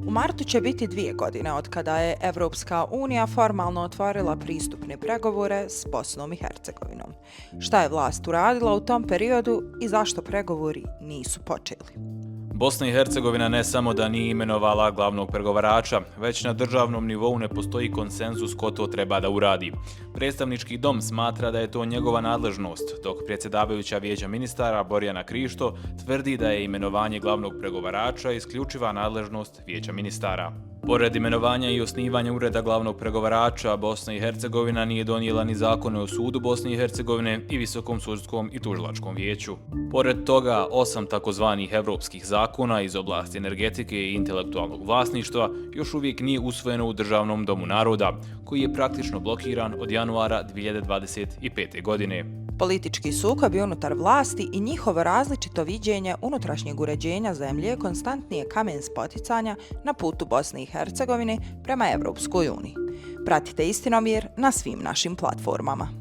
U martu će biti 2 godine od kada je Evropska unija formalno otvorila pristupne pregovore s Bosnom i Hercegovinom. Šta je vlast uradila u tom periodu i zašto pregovori nisu počeli? Bosna i Hercegovina ne samo da nije imenovala glavnog pregovarača, već na državnom nivou ne postoji konsenzus ko to treba da uradi. Predstavnički dom smatra da je to njegova nadležnost, dok predsjedavajuća vijeća ministara Borjana Krišto tvrdi da je imenovanje glavnog pregovarača isključiva nadležnost vijeća ministara. Pored imenovanja i osnivanja ureda glavnog pregovarača, Bosna i Hercegovina nije donijela ni zakone o sudu Bosne i Hercegovine i Visokom sudskom i tužilačkom vijeću. Pored toga, 8 takozvanih evropskih zakona iz oblasti energetike i intelektualnog vlasništva još uvijek nije usvojeno u Državnom domu naroda, koji je praktično blokiran od januara 2025. godine. Politički sukobi unutar vlasti i njihovo različito viđenje unutrašnjeg uređenja zemlje konstantni je kamen spoticanja na putu Bosne i Hercegovine prema Evropskoj uniji. Pratite Istinomir na svim našim platformama.